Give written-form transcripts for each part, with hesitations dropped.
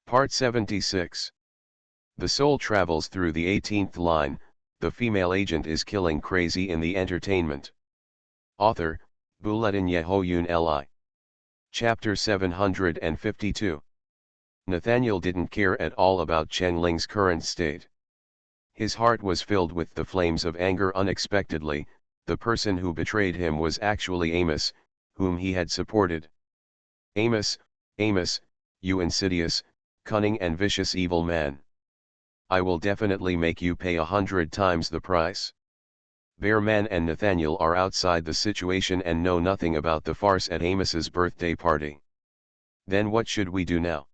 Part 76. The soul travels through the 18th line, the female agent is killing crazy in the entertainment. Author, Buletin Yehoyun Li. Chapter 752. Nathaniel didn't care at all about Chengling's current state. His heart was filled with the flames of anger. Unexpectedly, the person who betrayed him was actually Amos, whom he had supported. Amos, you insidious, cunning and vicious evil man. I will definitely make you pay 100 times the price. Bearman and Nathaniel are outside the situation and know nothing about the farce at Amos's birthday party. Then what should we do now?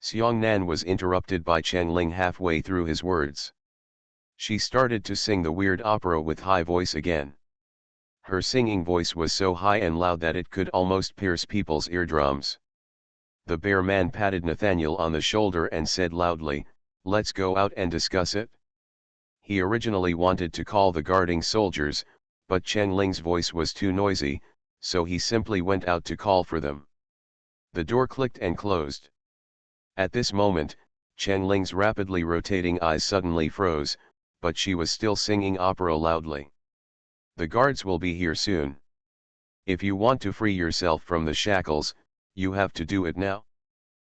Xiongnan was interrupted by Chengling halfway through his words. She started to sing the weird opera with high voice again. Her singing voice was so high and loud that it could almost pierce people's eardrums. The bear man patted Nathaniel on the shoulder and said loudly, "Let's go out and discuss it." He originally wanted to call the guarding soldiers, but Chengling's voice was too noisy, so he simply went out to call for them. The door clicked and closed. At this moment, Chengling's rapidly rotating eyes suddenly froze, but she was still singing opera loudly. "The guards will be here soon. If you want to free yourself from the shackles, you have to do it now."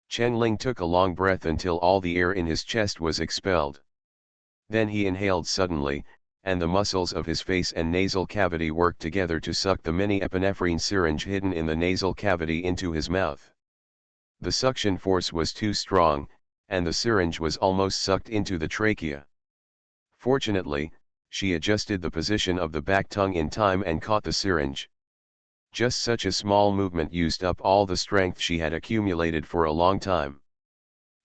Chenling took a long breath until all the air in his chest was expelled. Then he inhaled suddenly, and the muscles of his face and nasal cavity worked together to suck the mini epinephrine syringe hidden in the nasal cavity into his mouth. The suction force was too strong, and the syringe was almost sucked into the trachea. Fortunately, she adjusted the position of the back tongue in time and caught the syringe. Just such a small movement used up all the strength she had accumulated for a long time.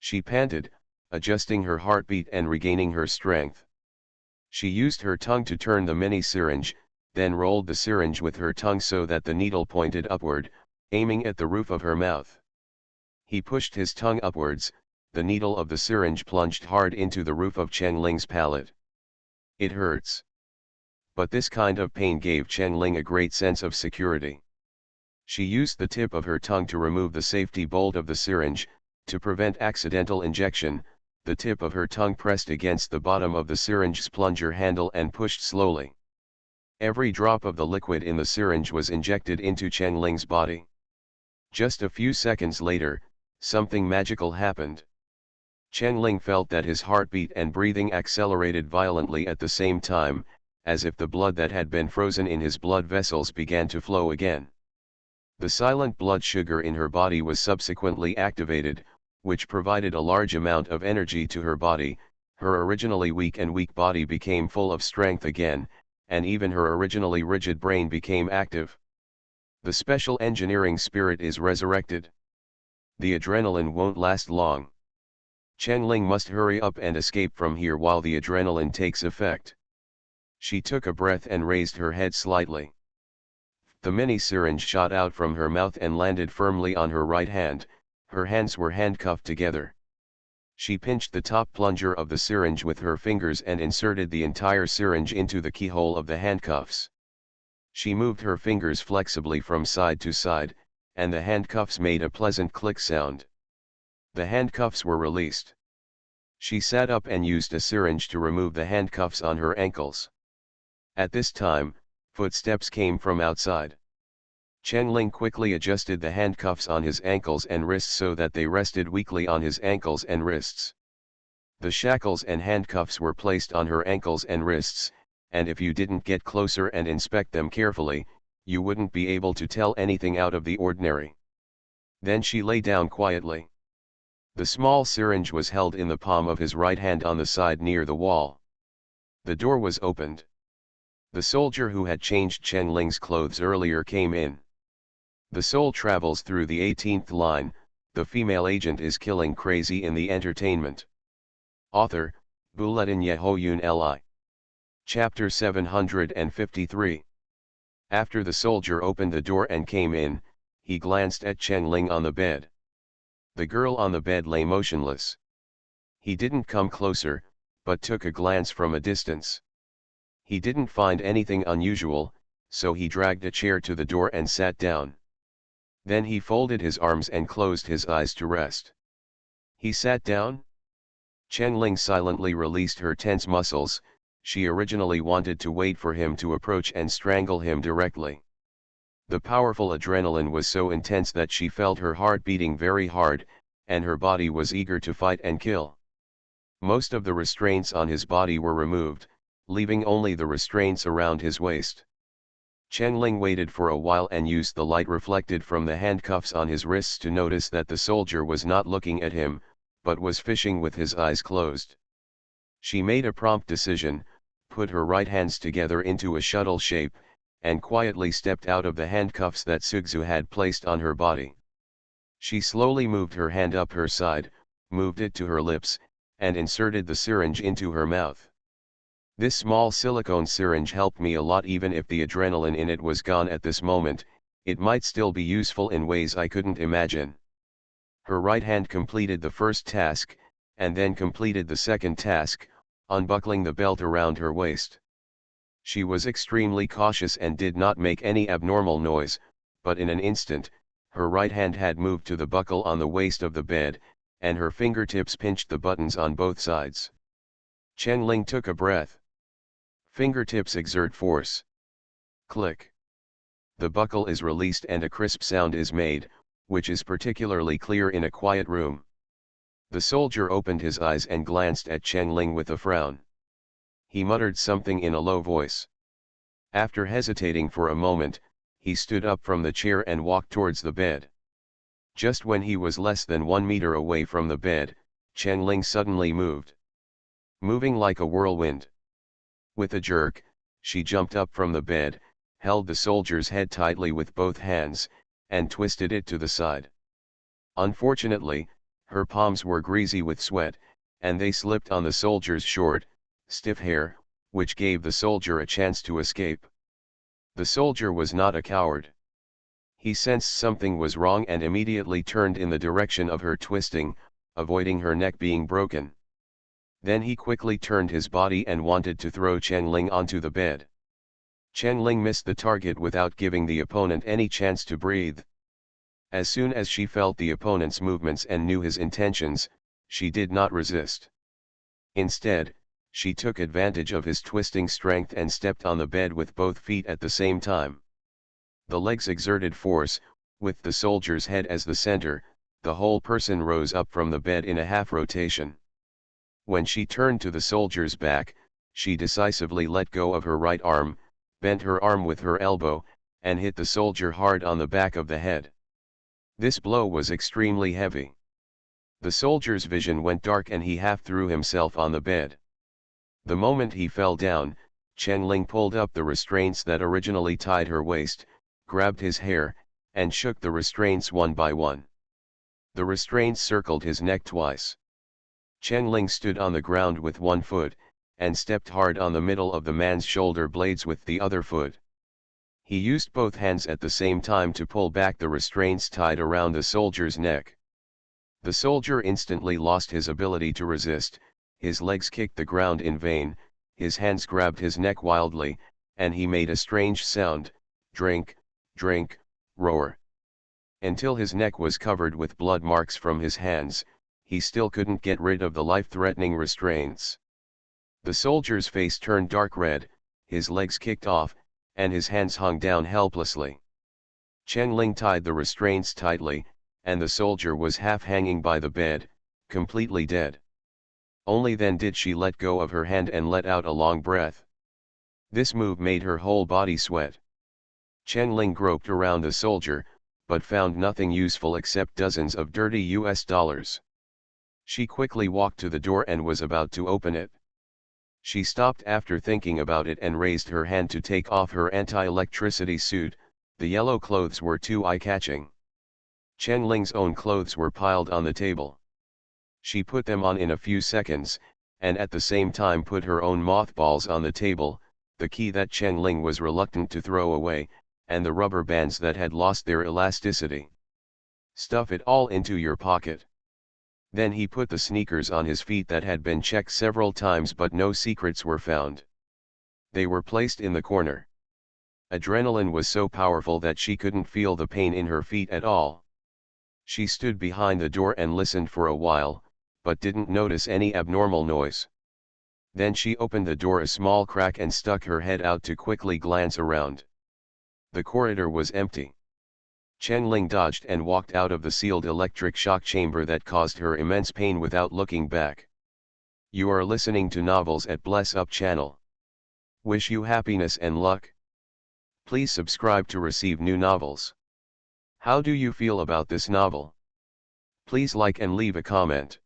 She panted, adjusting her heartbeat and regaining her strength. She used her tongue to turn the mini syringe, then rolled the syringe with her tongue so that the needle pointed upward, aiming at the roof of her mouth. He pushed his tongue upwards, the needle of the syringe plunged hard into the roof of Chengling's palate. "It hurts." But this kind of pain gave Chengling a great sense of security. She used the tip of her tongue to remove the safety bolt of the syringe. To prevent accidental injection, the tip of her tongue pressed against the bottom of the syringe's plunger handle and pushed slowly. Every drop of the liquid in the syringe was injected into Chengling's body. Just a few seconds later, something magical happened. Chengling felt that his heartbeat and breathing accelerated violently at the same time, as if the blood that had been frozen in his blood vessels began to flow again. The silent blood sugar in her body was subsequently activated, which provided a large amount of energy to her body. Her originally weak body became full of strength again, and even her originally rigid brain became active. The special engineering spirit is resurrected. The adrenaline won't last long. Chengling must hurry up and escape from here while the adrenaline takes effect. She took a breath and raised her head slightly. The mini syringe shot out from her mouth and landed firmly on her right hand. Her hands were handcuffed together. She pinched the top plunger of the syringe with her fingers and inserted the entire syringe into the keyhole of the handcuffs. She moved her fingers flexibly from side to side, and the handcuffs made a pleasant click sound. The handcuffs were released. She sat up and used a syringe to remove the handcuffs on her ankles. At this time, footsteps came from outside. Chengling quickly adjusted the handcuffs on his ankles and wrists so that they rested weakly on his ankles and wrists. The shackles and handcuffs were placed on her ankles and wrists, and if you didn't get closer and inspect them carefully, you wouldn't be able to tell anything out of the ordinary. Then she lay down quietly. The small syringe was held in the palm of his right hand on the side near the wall. The door was opened. The soldier who had changed Chengling's clothes earlier came in. The soul travels through the 18th line, the female agent is killing crazy in the entertainment. Author, Buletin Yehoyun Li. Chapter 753. After the soldier opened the door and came in, he glanced at Chengling on the bed. The girl on the bed lay motionless. He didn't come closer, but took a glance from a distance. He didn't find anything unusual, so he dragged a chair to the door and sat down. Then he folded his arms and closed his eyes to rest. He sat down. Chen-Ling silently released her tense muscles. She originally wanted to wait for him to approach and strangle him directly. The powerful adrenaline was so intense that she felt her heart beating very hard, and her body was eager to fight and kill. Most of the restraints on his body were removed, leaving only the restraints around his waist. Chen-Ling waited for a while and used the light reflected from the handcuffs on his wrists to notice that the soldier was not looking at him, but was fishing with his eyes closed. She made a prompt decision, put her right hands together into a shuttle shape, and quietly stepped out of the handcuffs that Sugzu had placed on her body. She slowly moved her hand up her side, moved it to her lips, and inserted the syringe into her mouth. This small silicone syringe helped me a lot. Even if the adrenaline in it was gone at this moment, it might still be useful in ways I couldn't imagine. Her right hand completed the first task, and then completed the second task, unbuckling the belt around her waist. She was extremely cautious and did not make any abnormal noise, but in an instant, her right hand had moved to the buckle on the waist of the bed, and her fingertips pinched the buttons on both sides. Chen-Ling took a breath. Fingertips exert force. Click. The buckle is released and a crisp sound is made, which is particularly clear in a quiet room. The soldier opened his eyes and glanced at Chen-Ling with a frown. He muttered something in a low voice. After hesitating for a moment, he stood up from the chair and walked towards the bed. Just when he was less than 1 meter away from the bed, Chen-Ling suddenly moved. Moving like a whirlwind. With a jerk, she jumped up from the bed, held the soldier's head tightly with both hands, and twisted it to the side. Unfortunately, her palms were greasy with sweat, and they slipped on the soldier's short, stiff hair, which gave the soldier a chance to escape. The soldier was not a coward. He sensed something was wrong and immediately turned in the direction of her twisting, avoiding her neck being broken. Then he quickly turned his body and wanted to throw Chen-Ling onto the bed. Chen-Ling missed the target without giving the opponent any chance to breathe. As soon as she felt the opponent's movements and knew his intentions, she did not resist. Instead, she took advantage of his twisting strength and stepped on the bed with both feet at the same time. The legs exerted force, with the soldier's head as the center. The whole person rose up from the bed in a half rotation. When she turned to the soldier's back, she decisively let go of her right arm, bent her arm with her elbow, and hit the soldier hard on the back of the head. This blow was extremely heavy. The soldier's vision went dark and he half threw himself on the bed. The moment he fell down, Chen-Ling pulled up the restraints that originally tied her waist, grabbed his hair, and shook the restraints one by one. The restraints circled his neck twice. Chen-Ling stood on the ground with one foot, and stepped hard on the middle of the man's shoulder blades with the other foot. He used both hands at the same time to pull back the restraints tied around the soldier's neck. The soldier instantly lost his ability to resist, his legs kicked the ground in vain, his hands grabbed his neck wildly, and he made a strange sound, drink, drink, roar. Until his neck was covered with blood marks from his hands, he still couldn't get rid of the life-threatening restraints. The soldier's face turned dark red, his legs kicked off, and his hands hung down helplessly. Chen-Ling tied the restraints tightly, and the soldier was half hanging by the bed, completely dead. Only then did she let go of her hand and let out a long breath. This move made her whole body sweat. Chen-Ling groped around the soldier, but found nothing useful except dozens of dirty US dollars. She quickly walked to the door and was about to open it. She stopped after thinking about it and raised her hand to take off her anti-electricity suit. The yellow clothes were too eye-catching. Chen-Ling's own clothes were piled on the table. She put them on in a few seconds, and at the same time put her own mothballs on the table, the key that Chen-Ling was reluctant to throw away, and the rubber bands that had lost their elasticity. Stuff it all into your pocket. Then he put the sneakers on his feet that had been checked several times but no secrets were found. They were placed in the corner. Adrenaline was so powerful that she couldn't feel the pain in her feet at all. She stood behind the door and listened for a while, but didn't notice any abnormal noise. Then she opened the door a small crack and stuck her head out to quickly glance around. The corridor was empty. Chen Ling dodged and walked out of the sealed electric shock chamber that caused her immense pain without looking back. You are listening to Novels at Bless Up channel. Wish you happiness and luck. Please subscribe to receive new novels. How do you feel about this novel? Please like and leave a comment.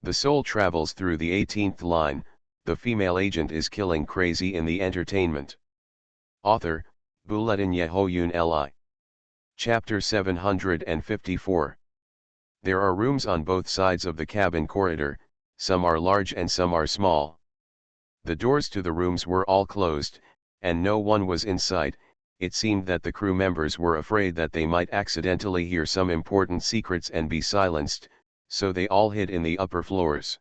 The soul travels through the 18th line, the female agent is killing crazy in the entertainment. Author, Buletin Yehoyun Li. Chapter 754. There are rooms on both sides of the cabin corridor, some are large and some are small. The doors to the rooms were all closed, and no one was in sight. It seemed that the crew members were afraid that they might accidentally hear some important secrets and be silenced, so they all hid in the upper floors.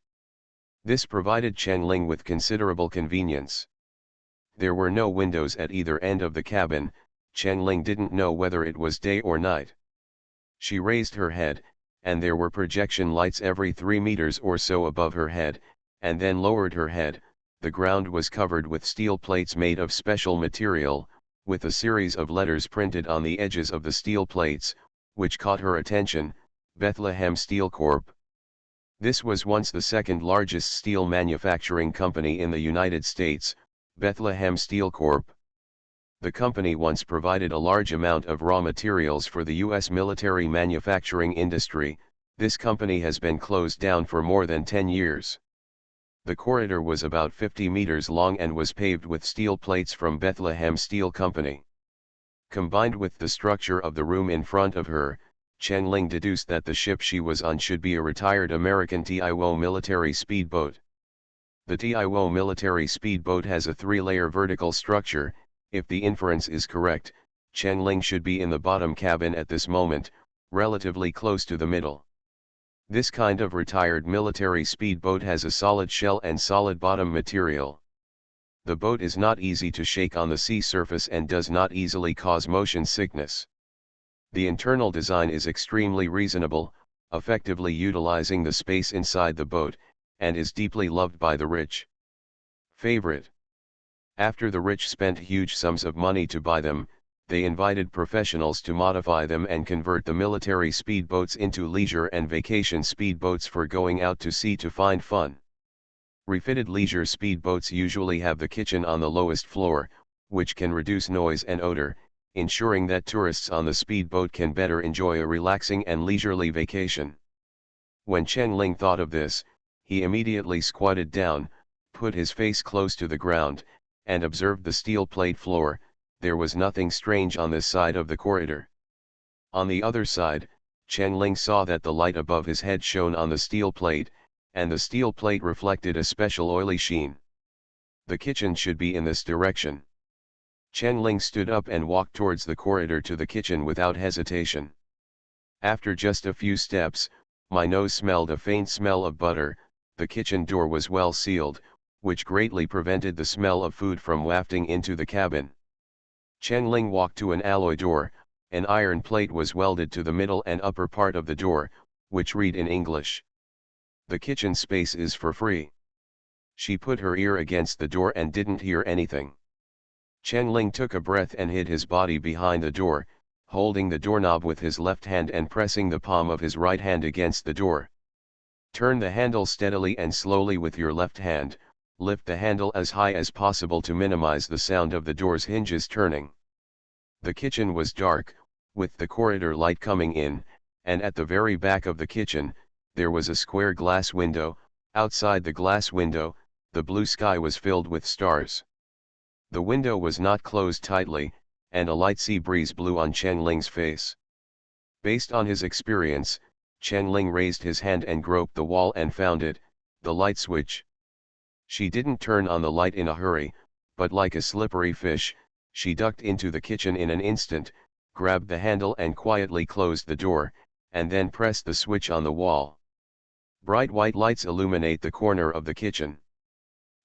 This provided Chen Ling with considerable convenience. There were no windows at either end of the cabin. Chen Ling didn't know whether it was day or night. She raised her head, and there were projection lights every 3 meters or so above her head, and then lowered her head. The ground was covered with steel plates made of special material, with a series of letters printed on the edges of the steel plates, which caught her attention: Bethlehem Steel Corp. This was once the second largest steel manufacturing company in the United States, Bethlehem Steel Corp. The company once provided a large amount of raw materials for the U.S. military manufacturing industry. This company has been closed down for more than 10 years. The corridor was about 50 meters long and was paved with steel plates from Bethlehem Steel Company. Combined with the structure of the room in front of her, Chen Ling deduced that the ship she was on should be a retired American Taiwo military speedboat. The Taiwo military speedboat has a 3-layer vertical structure. If the inference is correct, Chen Ling should be in the bottom cabin at this moment, relatively close to the middle. This kind of retired military speedboat has a solid shell and solid bottom material. The boat is not easy to shake on the sea surface and does not easily cause motion sickness. The internal design is extremely reasonable, effectively utilizing the space inside the boat, and is deeply loved by the rich. Favorite. After the rich spent huge sums of money to buy them, they invited professionals to modify them and convert the military speedboats into leisure and vacation speedboats for going out to sea to find fun. Refitted leisure speedboats usually have the kitchen on the lowest floor, which can reduce noise and odor, ensuring that tourists on the speedboat can better enjoy a relaxing and leisurely vacation. When Chen Ling thought of this, he immediately squatted down, put his face close to the ground, and observed the steel plate floor. There was nothing strange on this side of the corridor. On the other side, Chen Ling saw that the light above his head shone on the steel plate, and the steel plate reflected a special oily sheen. The kitchen should be in this direction. Chen Ling stood up and walked towards the corridor to the kitchen without hesitation. After just a few steps, my nose smelled a faint smell of butter. The kitchen door was well sealed, which greatly prevented the smell of food from wafting into the cabin. Chen Ling walked to an alloy door. An iron plate was welded to the middle and upper part of the door, which read in English: "The kitchen space is for free." She put her ear against the door and didn't hear anything. Chen Ling took a breath and hid his body behind the door, holding the doorknob with his left hand and pressing the palm of his right hand against the door. Turn the handle steadily and slowly with your left hand. Lift the handle as high as possible to minimize the sound of the door's hinges turning. The kitchen was dark, with the corridor light coming in, and at the very back of the kitchen, there was a square glass window. Outside the glass window, the blue sky was filled with stars. The window was not closed tightly, and a light sea breeze blew on Chen Ling's face. Based on his experience, Chen Ling raised his hand and groped the wall and found it, the light switch. She didn't turn on the light in a hurry, but like a slippery fish, she ducked into the kitchen in an instant, grabbed the handle and quietly closed the door, and then pressed the switch on the wall. Bright white lights illuminate the corner of the kitchen.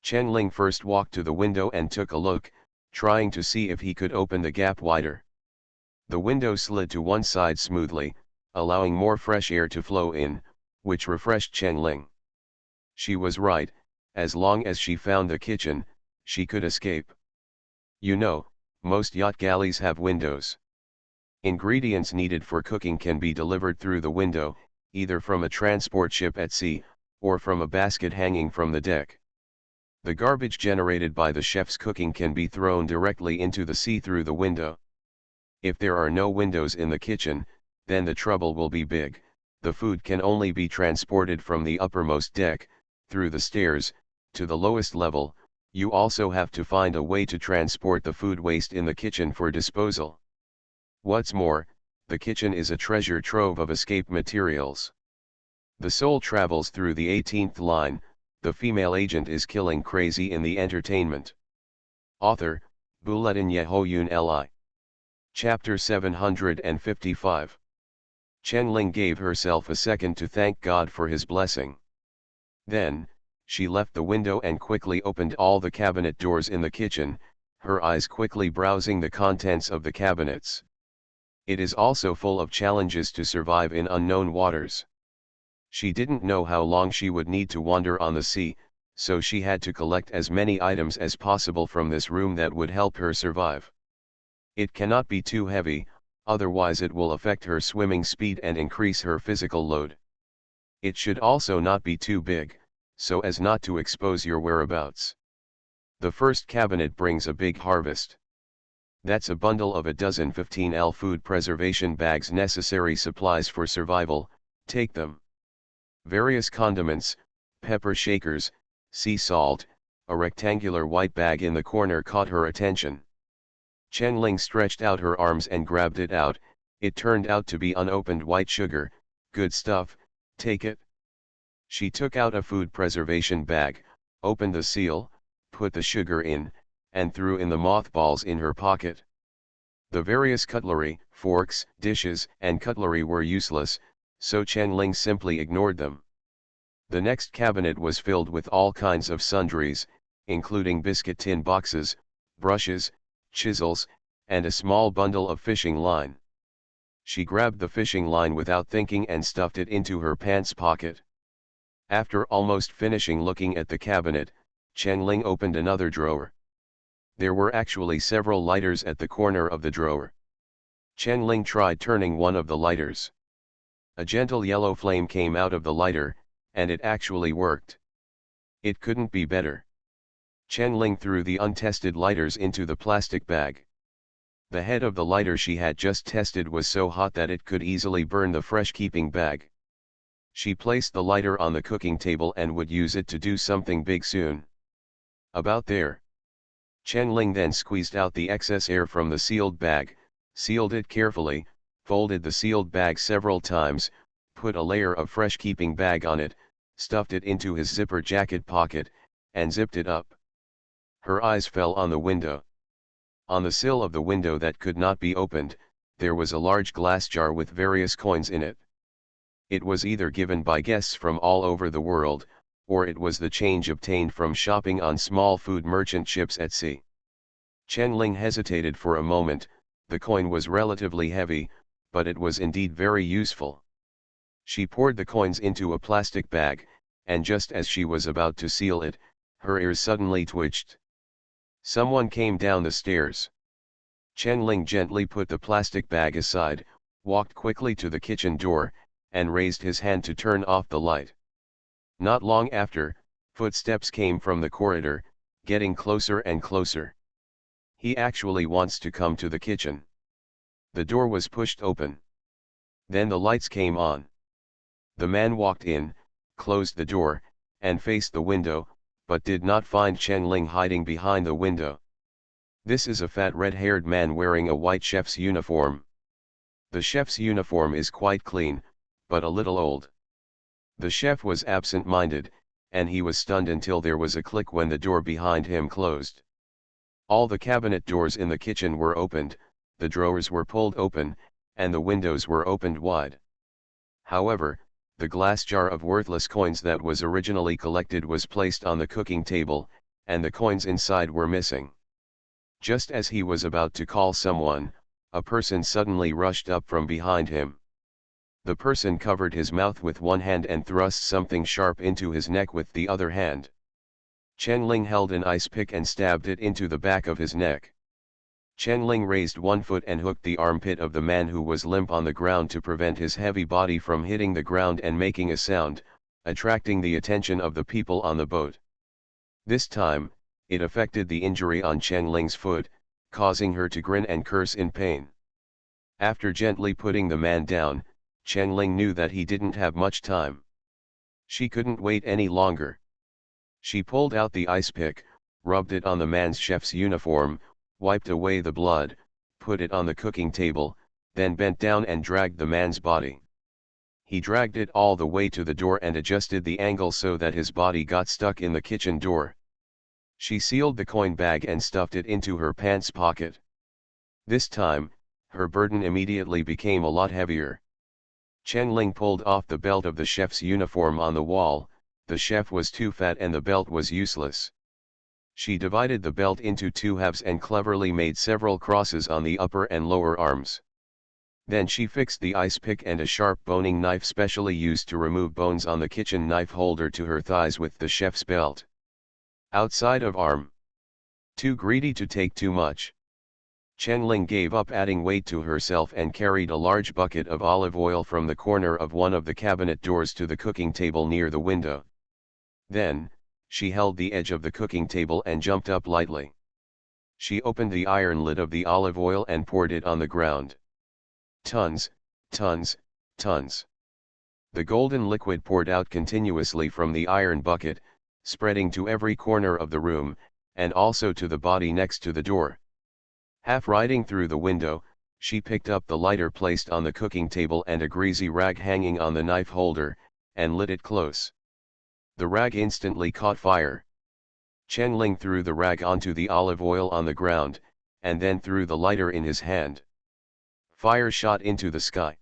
Chen Ling first walked to the window and took a look, trying to see if he could open the gap wider. The window slid to one side smoothly, allowing more fresh air to flow in, which refreshed Chen Ling. She was right, as long as she found the kitchen, she could escape. You know, most yacht galleys have windows. Ingredients needed for cooking can be delivered through the window, either from a transport ship at sea, or from a basket hanging from the deck. The garbage generated by the chef's cooking can be thrown directly into the sea through the window. If there are no windows in the kitchen, then the trouble will be big. The food can only be transported from the uppermost deck, through the stairs, to the lowest level. You also have to find a way to transport the food waste in the kitchen for disposal. What's more, the kitchen is a treasure trove of escape materials. The soul travels through the 18th line. The female agent is killing crazy in the entertainment. Author, Bulletin Yehoyun Li. Chapter 755. Chen Ling gave herself a second to thank God for his blessing. Then, she left the window and quickly opened all the cabinet doors in the kitchen, her eyes quickly browsing the contents of the cabinets. It is also full of challenges to survive in unknown waters. She didn't know how long she would need to wander on the sea, so she had to collect as many items as possible from this room that would help her survive. It cannot be too heavy, otherwise it will affect her swimming speed and increase her physical load. It should also not be too big, so as not to expose your whereabouts. The first cabinet brings a big harvest. That's a bundle of a dozen 15L food preservation bags, necessary supplies for survival. Take them. Various condiments, pepper shakers, sea salt. A rectangular white bag in the corner caught her attention. Chen Ling stretched out her arms and grabbed it out. It turned out to be unopened white sugar. Good stuff, take it. She took out a food preservation bag, opened the seal, put the sugar in, and threw in the mothballs in her pocket. The various cutlery, forks, dishes, and cutlery were useless, so Chen Ling simply ignored them. The next cabinet was filled with all kinds of sundries, including biscuit tin boxes, brushes, chisels, and a small bundle of fishing line. She grabbed the fishing line without thinking and stuffed it into her pants pocket. After almost finishing looking at the cabinet, Chen Ling opened another drawer. There were actually several lighters at the corner of the drawer. Chen Ling tried turning one of the lighters. A gentle yellow flame came out of the lighter, and it actually worked. It couldn't be better. Chen Ling threw the untested lighters into the plastic bag. The head of the lighter she had just tested was so hot that it could easily burn the fresh keeping bag. She placed the lighter on the cooking table and would use it to do something big soon. About there. Chen Ling then squeezed out the excess air from the sealed bag, sealed it carefully, folded the sealed bag several times, put a layer of fresh keeping bag on it, stuffed it into his zipper jacket pocket, and zipped it up. Her eyes fell on the window. On the sill of the window that could not be opened, there was a large glass jar with various coins in it. It was either given by guests from all over the world, or it was the change obtained from shopping on small food merchant ships at sea. Chen Ling hesitated for a moment. The coin was relatively heavy, but it was indeed very useful. She poured the coins into a plastic bag, and just as she was about to seal it, her ears suddenly twitched. Someone came down the stairs. Chen Ling gently put the plastic bag aside, walked quickly to the kitchen door, and raised his hand to turn off the light. Not long after, footsteps came from the corridor, getting closer and closer. He actually wants to come to the kitchen. The door was pushed open. Then the lights came on. The man walked in, closed the door, and faced the window, but did not find Chen Ling hiding behind the window. This is a fat red-haired man wearing a white chef's uniform. The chef's uniform is quite clean, but a little old. The chef was absent-minded, and he was stunned until there was a click when the door behind him closed. All the cabinet doors in the kitchen were opened, the drawers were pulled open, and the windows were opened wide. However, the glass jar of worthless coins that was originally collected was placed on the cooking table, and the coins inside were missing. Just as he was about to call someone, a person suddenly rushed up from behind him. The person covered his mouth with one hand and thrust something sharp into his neck with the other hand. Chen Ling held an ice pick and stabbed it into the back of his neck. Chen Ling raised one foot and hooked the armpit of the man who was limp on the ground to prevent his heavy body from hitting the ground and making a sound, attracting the attention of the people on the boat. This time, it affected the injury on Chen Ling's foot, causing her to grin and curse in pain. After gently putting the man down, Chen Ling knew that he didn't have much time. She couldn't wait any longer. She pulled out the ice pick, rubbed it on the man's chef's uniform, wiped away the blood, put it on the cooking table, then bent down and dragged the man's body. He dragged it all the way to the door and adjusted the angle so that his body got stuck in the kitchen door. She sealed the coin bag and stuffed it into her pants pocket. This time, her burden immediately became a lot heavier. Chen Ling pulled off the belt of the chef's uniform on the wall. The chef was too fat and the belt was useless. She divided the belt into two halves and cleverly made several crosses on the upper and lower arms. Then she fixed the ice pick and a sharp boning knife specially used to remove bones on the kitchen knife holder to her thighs with the chef's belt. Outside of arm. Too greedy to take too much. Chen Ling gave up adding weight to herself and carried a large bucket of olive oil from the corner of one of the cabinet doors to the cooking table near the window. Then, she held the edge of the cooking table and jumped up lightly. She opened the iron lid of the olive oil and poured it on the ground. Tons, tons, tons. The golden liquid poured out continuously from the iron bucket, spreading to every corner of the room, and also to the body next to the door. Half riding through the window, she picked up the lighter placed on the cooking table and a greasy rag hanging on the knife holder, and lit it close. The rag instantly caught fire. Chen Ling threw the rag onto the olive oil on the ground, and then threw the lighter in his hand. Fire shot into the sky.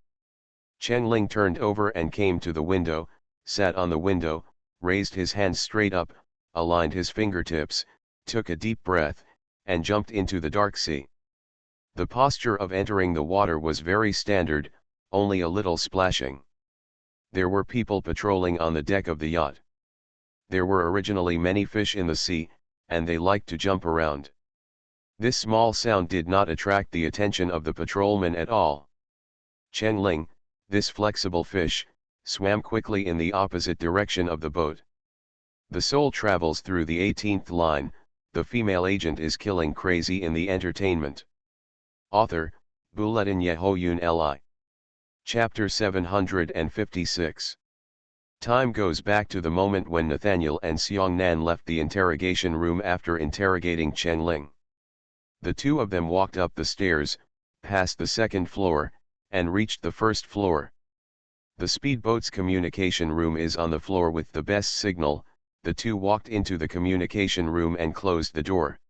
Chen Ling turned over and came to the window, sat on the window, raised his hands straight up, aligned his fingertips, took a deep breath, and jumped into the dark sea. The posture of entering the water was very standard, only a little splashing. There were people patrolling on the deck of the yacht. There were originally many fish in the sea, and they liked to jump around. This small sound did not attract the attention of the patrolmen at all. Chen Ling, this flexible fish, swam quickly in the opposite direction of the boat. The soul travels through the 18th line. The female agent is killing crazy in the entertainment. Author, Bulletin Yehoyun Li. Chapter 756. Time goes back to the moment when Nathaniel and Seongnan left the interrogation room after interrogating Chen Ling. The two of them walked up the stairs, past the second floor, and reached the first floor. The speedboat's communication room is on the floor with the best signal. The two walked into the communication room and closed the door.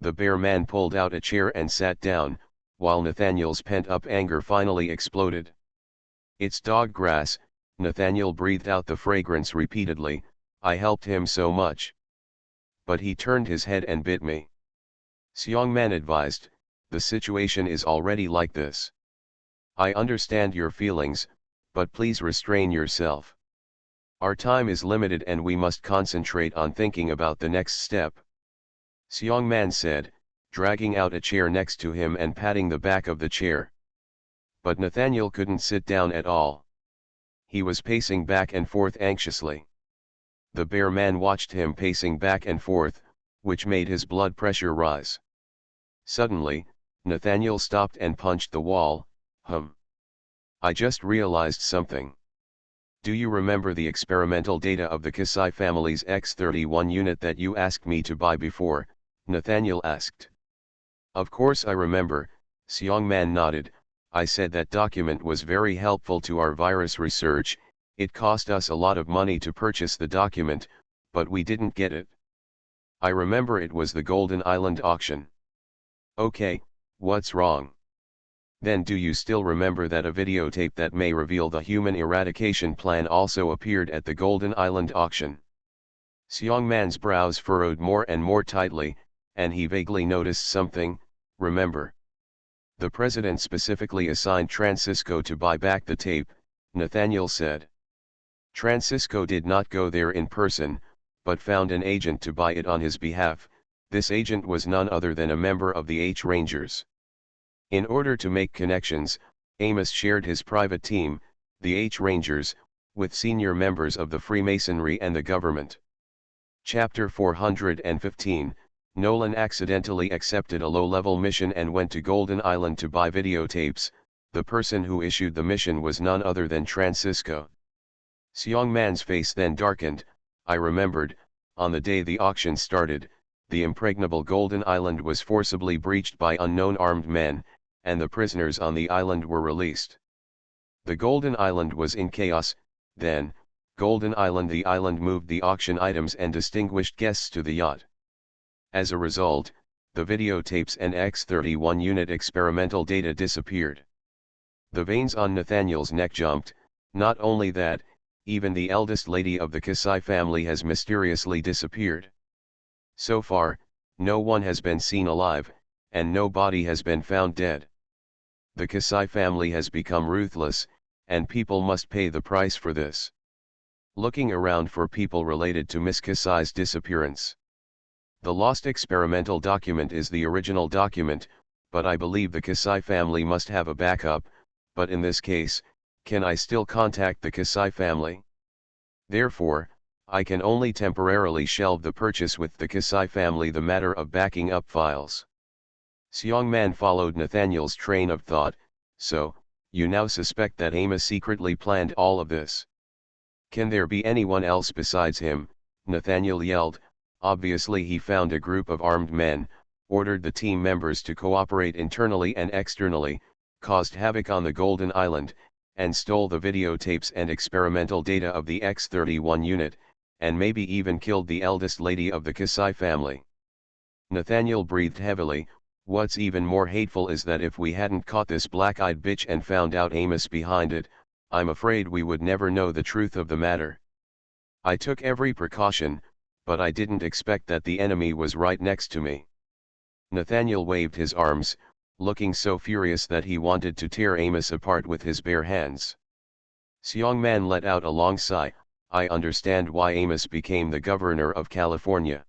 The bear man pulled out a chair and sat down, while Nathaniel's pent-up anger finally exploded. "It's dog grass," Nathaniel breathed out the fragrance repeatedly. "I helped him so much. But he turned his head and bit me." Seongman advised, "The situation is already like this. I understand your feelings, but please restrain yourself. Our time is limited and we must concentrate on thinking about the next step," Seongman said, dragging out a chair next to him and patting the back of the chair. But Nathaniel couldn't sit down at all. He was pacing back and forth anxiously. The bear man watched him pacing back and forth, which made his blood pressure rise. Suddenly, Nathaniel stopped and punched the wall. I just realized something. Do you remember the experimental data of the Kasai family's X-31 unit that you asked me to buy before?" Nathaniel asked. "Of course I remember," Seongman nodded. "I said that document was very helpful to our virus research. It cost us a lot of money to purchase the document, but we didn't get it. I remember it was the Golden Island auction." "Okay, what's wrong? Then do you still remember that a videotape that may reveal the human eradication plan also appeared at the Golden Island auction?" Seongman's brows furrowed more and more tightly, and he vaguely noticed something. "Remember. The president specifically assigned Francisco to buy back the tape," Nathaniel said. Francisco did not go there in person, but found an agent to buy it on his behalf. This agent was none other than a member of the H Rangers. In order to make connections, Amos shared his private team, the H Rangers, with senior members of the Freemasonry and the government. Chapter 415, Nolan accidentally accepted a low-level mission and went to Golden Island to buy videotapes. The person who issued the mission was none other than Francisco. Young man's face then darkened. I remembered, on the day the auction started, the impregnable Golden Island was forcibly breached by unknown armed men, and the prisoners on the island were released. The Golden Island was in chaos. Then, Golden Island, the island moved the auction items and distinguished guests to the yacht. As a result, the videotapes and X-31 unit experimental data disappeared. The veins on Nathaniel's neck jumped. Not only that, even the eldest lady of the Kasai family has mysteriously disappeared. So far, no one has been seen alive, and no body has been found dead. The Kasai family has become ruthless, and people must pay the price for this. Looking around for people related to Miss Kasai's disappearance. The lost experimental document is the original document, but I believe the Kasai family must have a backup. But in this case, can I still contact the Kasai family? Therefore, I can only temporarily shelve the purchase with the Kasai family, the matter of backing up files. Young man followed Nathaniel's train of thought. So, you now suspect that Amos secretly planned all of this? Can there be anyone else besides him? Nathaniel yelled. Obviously he found a group of armed men, ordered the team members to cooperate internally and externally, caused havoc on the Golden Island, and stole the videotapes and experimental data of the X-31 unit, and maybe even killed the eldest lady of the Kasai family. Nathaniel breathed heavily. What's even more hateful is that if we hadn't caught this black-eyed bitch and found out Amos behind it, I'm afraid we would never know the truth of the matter. I took every precaution, but I didn't expect that the enemy was right next to me. Nathaniel waved his arms, looking so furious that he wanted to tear Amos apart with his bare hands. Young man let out a long sigh. I understand why Amos became the governor of California.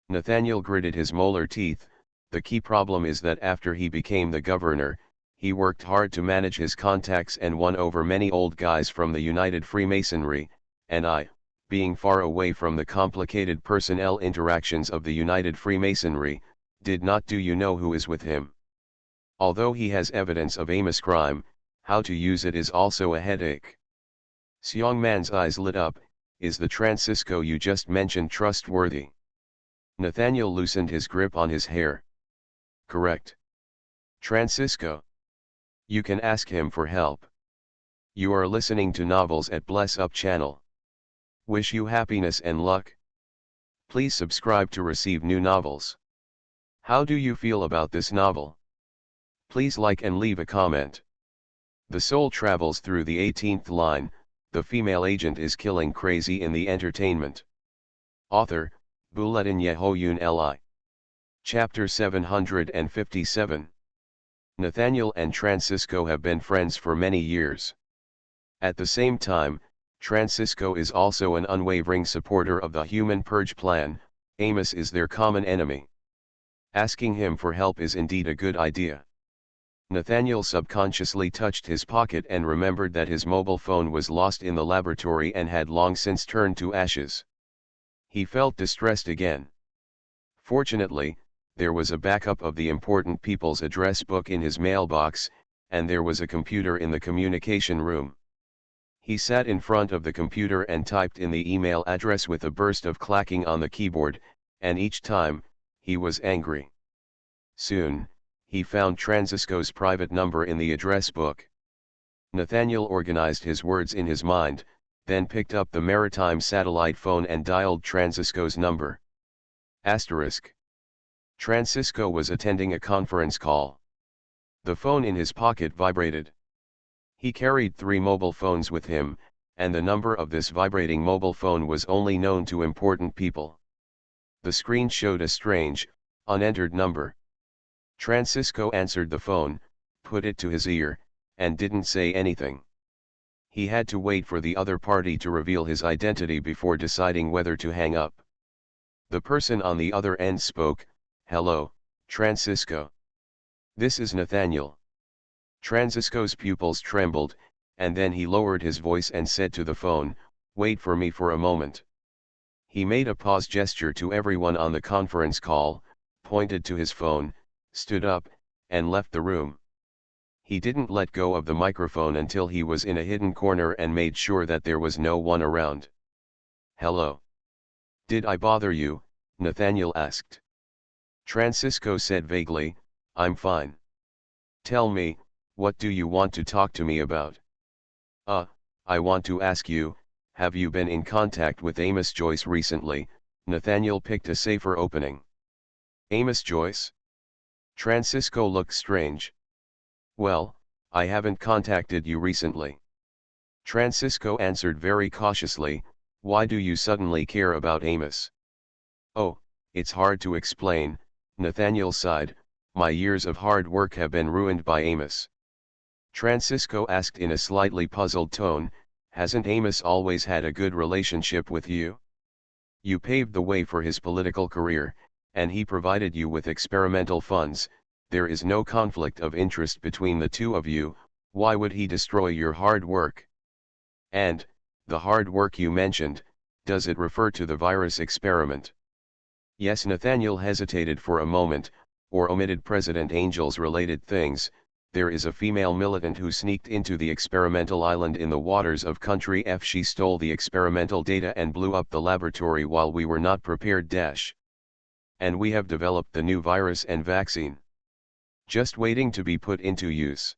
Nathaniel gritted his molar teeth. The key problem is that after he became the governor, he worked hard to manage his contacts and won over many old guys from the United Freemasonry, and I, being far away from the complicated personnel interactions of the United Freemasonry, did not do you know who is with him. Although he has evidence of Amos' crime, how to use it is also a headache. Young man's eyes lit up. Is the Francisco you just mentioned trustworthy? Nathaniel loosened his grip on his hair. Correct. Francisco. You can ask him for help. You are listening to Novels at Bless Up channel. Wish you happiness and luck. Please subscribe to receive new novels. How do you feel about this novel? Please like and leave a comment. The soul travels through the 18th line. The female agent is killing crazy in the entertainment. Author, Buletin Yehoyun Li. Chapter 757. Nathaniel and Francisco have been friends for many years. At the same time, Francisco is also an unwavering supporter of the Human Purge plan. Amos is their common enemy. Asking him for help is indeed a good idea. Nathaniel subconsciously touched his pocket and remembered that his mobile phone was lost in the laboratory and had long since turned to ashes. He felt distressed again. Fortunately, there was a backup of the important people's address book in his mailbox, and there was a computer in the communication room. He sat in front of the computer and typed in the email address with a burst of clacking on the keyboard, and each time, he was angry. Soon, he found Francisco's private number in the address book. Nathaniel organized his words in his mind, then picked up the maritime satellite phone and dialed Francisco's number. Asterisk. Francisco was attending a conference call. The phone in his pocket vibrated. He carried 3 mobile phones with him, and the number of this vibrating mobile phone was only known to important people. The screen showed a strange, unentered number. Francisco answered the phone, put it to his ear, and didn't say anything. He had to wait for the other party to reveal his identity before deciding whether to hang up. The person on the other end spoke, "Hello, Francisco. This is Nathaniel." Francisco's pupils trembled, and then he lowered his voice and said to the phone, "Wait for me for a moment." He made a pause gesture to everyone on the conference call, pointed to his phone, stood up, and left the room. He didn't let go of the microphone until he was in a hidden corner and made sure that there was no one around. "Hello. Did I bother you?" Nathaniel asked. Francisco said vaguely, "I'm fine. Tell me, what do you want to talk to me about?" I want to ask you, have you been in contact with Amos Joyce recently?" Nathaniel picked a safer opening. "Amos Joyce?" Francisco looked strange. "Well, I haven't contacted you recently." Francisco answered very cautiously, "Why do you suddenly care about Amos?" "Oh, it's hard to explain," Nathaniel sighed, "my years of hard work have been ruined by Amos." Francisco asked in a slightly puzzled tone, "Hasn't Amos always had a good relationship with you? You paved the way for his political career, and he provided you with experimental funds. There is no conflict of interest between the two of you. Why would he destroy your hard work? And, the hard work you mentioned, does it refer to the virus experiment?" "Yes." Nathaniel hesitated for a moment, "or omitted President Angel's related things. There is a female militant who sneaked into the experimental island in the waters of Country F. She stole the experimental data and blew up the laboratory while we were not prepared. And we have developed the new virus and vaccine. Just waiting to be put into use.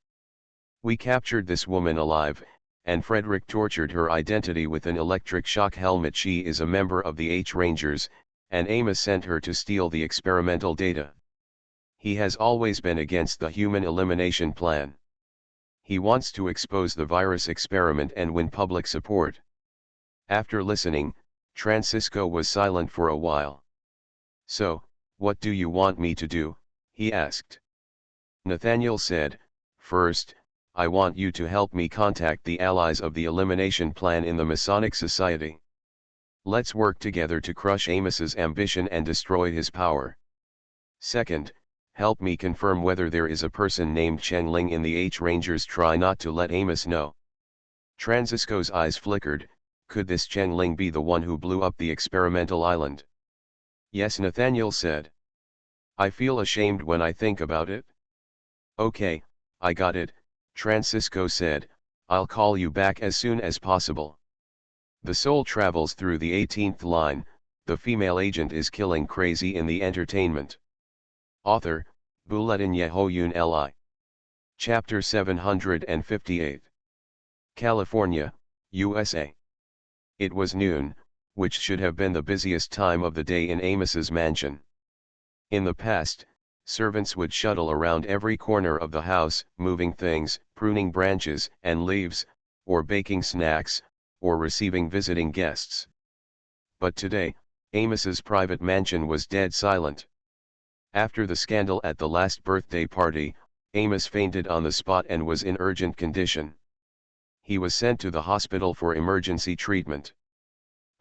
We captured this woman alive, and Frederick tortured her identity with an electric shock helmet. She is a member of the H Rangers, and Amos sent her to steal the experimental data. He has always been against the human elimination plan. He wants to expose the virus experiment and win public support." After listening, Francisco was silent for a while. "So, what do you want me to do?" he asked. Nathaniel said, "First, I want you to help me contact the allies of the elimination plan in the Masonic Society. Let's work together to crush Amos's ambition and destroy his power. Second, help me confirm whether there is a person named Cheng Ling in the H Rangers. Try not to let Amos know." Francisco's eyes flickered. "Could this Cheng Ling be the one who blew up the experimental island?" "Yes," Nathaniel said. "I feel ashamed when I think about it." "Okay, I got it," Francisco said, "I'll call you back as soon as possible." The soul travels through the 18th line. The female agent is killing crazy in the entertainment. Author, Bulletin Yehoyun Li. Chapter 758. California, USA. It was noon, which should have been the busiest time of the day in Amos's mansion. In the past, servants would shuttle around every corner of the house, moving things, pruning branches and leaves, or baking snacks, or receiving visiting guests. But today, Amos's private mansion was dead silent. After the scandal at the last birthday party, Amos fainted on the spot and was in urgent condition. He was sent to the hospital for emergency treatment.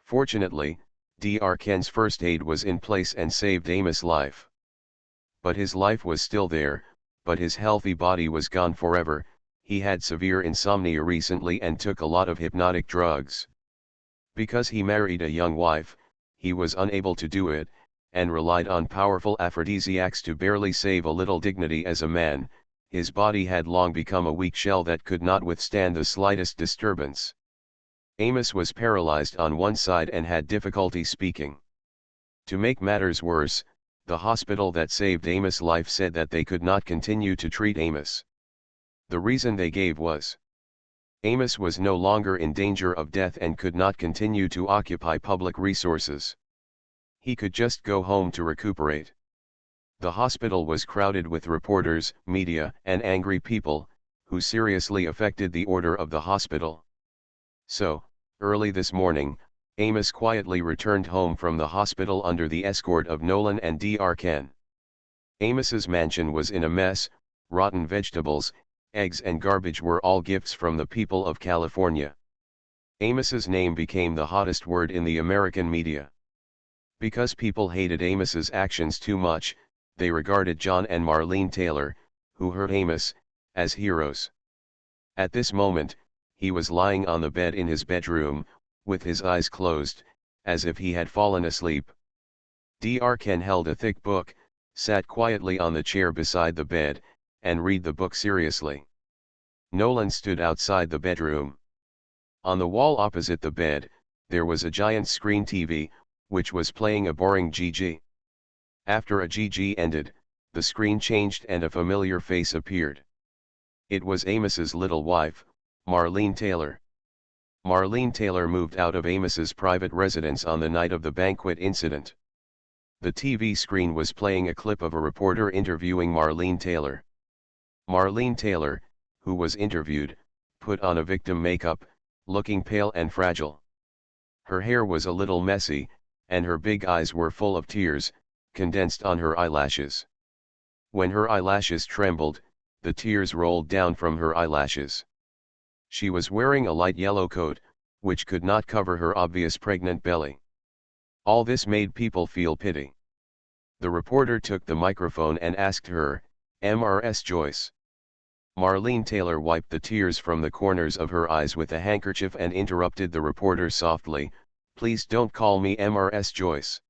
Fortunately, Dr. Ken's first aid was in place and saved Amos' life. But his life was still there, but his healthy body was gone forever. He had severe insomnia recently and took a lot of hypnotic drugs. Because he married a young wife, he was unable to do it, and relied on powerful aphrodisiacs to barely save a little dignity as a man. His body had long become a weak shell that could not withstand the slightest disturbance. Amos was paralyzed on one side and had difficulty speaking. To make matters worse, the hospital that saved Amos' life said that they could not continue to treat Amos. The reason they gave was, Amos was no longer in danger of death and could not continue to occupy public resources. He could just go home to recuperate. The hospital was crowded with reporters, media, and angry people, who seriously affected the order of the hospital. So, early this morning, Amos quietly returned home from the hospital under the escort of Nolan and Dr. Ken. Amos's mansion was in a mess: rotten vegetables, eggs and garbage were all gifts from the people of California. Amos's name became the hottest word in the American media. Because people hated Amos's actions too much, they regarded John and Marlene Taylor, who hurt Amos, as heroes. At this moment, he was lying on the bed in his bedroom, with his eyes closed, as if he had fallen asleep. Dr. Ken held a thick book, sat quietly on the chair beside the bed, and read the book seriously. Nolan stood outside the bedroom. On the wall opposite the bed, there was a giant screen TV, which was playing a boring GG. After a GG ended, the screen changed and a familiar face appeared. It was Amos's little wife, Marlene Taylor. Marlene Taylor moved out of Amos's private residence on the night of the banquet incident. The TV screen was playing a clip of a reporter interviewing Marlene Taylor. Marlene Taylor, who was interviewed, put on a victim makeup, looking pale and fragile. Her hair was a little messy, and her big eyes were full of tears, condensed on her eyelashes. When her eyelashes trembled, the tears rolled down from her eyelashes. She was wearing a light yellow coat, which could not cover her obvious pregnant belly. All this made people feel pity. The reporter took the microphone and asked her, "Ms. Joyce." Marlene Taylor wiped the tears from the corners of her eyes with a handkerchief and interrupted the reporter softly, "Please don't call me Ms. Joyce."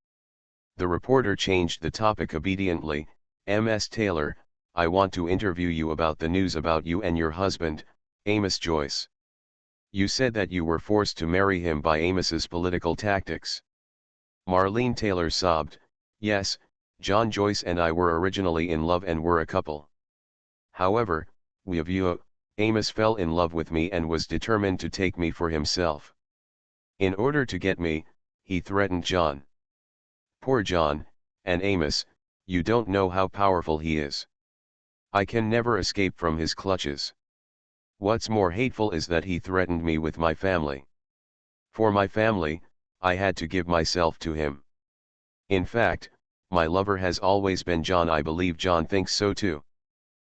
The reporter changed the topic obediently, "Ms. Taylor, I want to interview you about the news about you and your husband, Amos Joyce. You said that you were forced to marry him by Amos's political tactics." Marlene Taylor sobbed, "Yes, John Joyce and I were originally in love and were a couple. However, Amos fell in love with me and was determined to take me for himself. In order to get me, he threatened John. Poor John, and Amos, you don't know how powerful he is. I can never escape from his clutches. What's more hateful is that he threatened me with my family. For my family, I had to give myself to him. In fact, my lover has always been John. I believe John thinks so too.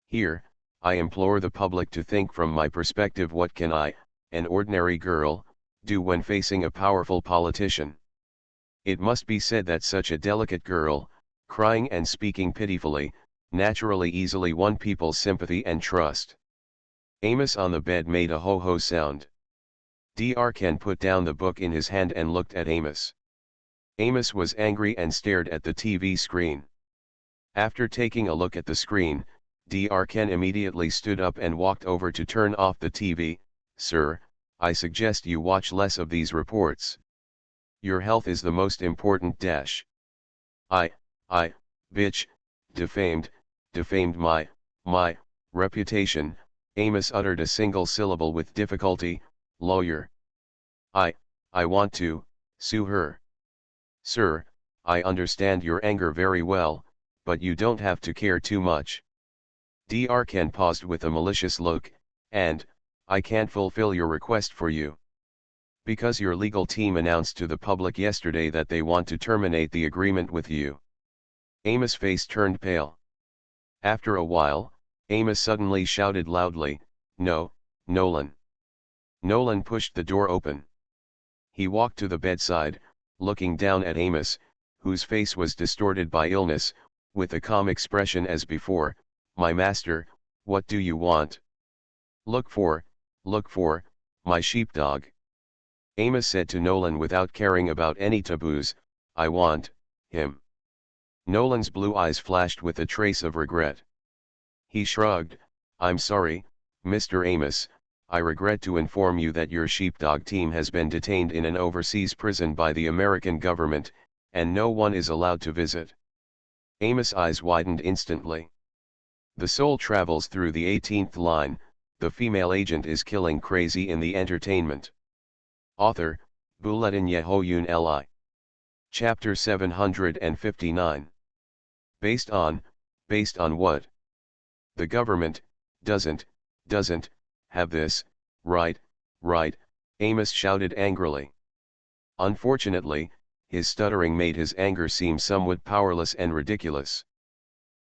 Here, I implore the public to think from my perspective, what can I, an ordinary girl, do when facing a powerful politician? It must be said that such a delicate girl, crying and speaking pitifully, naturally easily won people's sympathy and trust." Amos on the bed made a ho-ho sound. Dr. Ken put down the book in his hand and looked at Amos. Amos was angry and stared at the TV screen. After taking a look at the screen, Dr. Ken immediately stood up and walked over to turn off the TV. "Sir, I suggest you watch less of these reports. Your health is the most important dash." I, bitch, defamed my reputation." Amos uttered a single syllable with difficulty, "Lawyer. I want to sue her." "Sir, I understand your anger very well, but you don't have to care too much." Dr. Ken paused with a malicious look, "And, I can't fulfill your request for you. Because your legal team announced to the public yesterday that they want to terminate the agreement with you." Amos' face turned pale. After a while, Amos suddenly shouted loudly, "No, Nolan." Nolan pushed the door open. He walked to the bedside, looking down at Amos, whose face was distorted by illness, with a calm expression as before. "My master, what do you want?" Look for, my sheepdog." Amos said to Nolan without caring about any taboos, "I want him." Nolan's blue eyes flashed with a trace of regret. He shrugged, "I'm sorry, Mr. Amos, I regret to inform you that your sheepdog team has been detained in an overseas prison by the American government, and no one is allowed to visit." Amos' eyes widened instantly. The soul travels through the 18th line, the female agent is killing crazy in the entertainment. Author, Bulletin Yehoyun Li. Chapter 759. Based on what? The government doesn't have this right, Amos shouted angrily. Unfortunately, his stuttering made his anger seem somewhat powerless and ridiculous.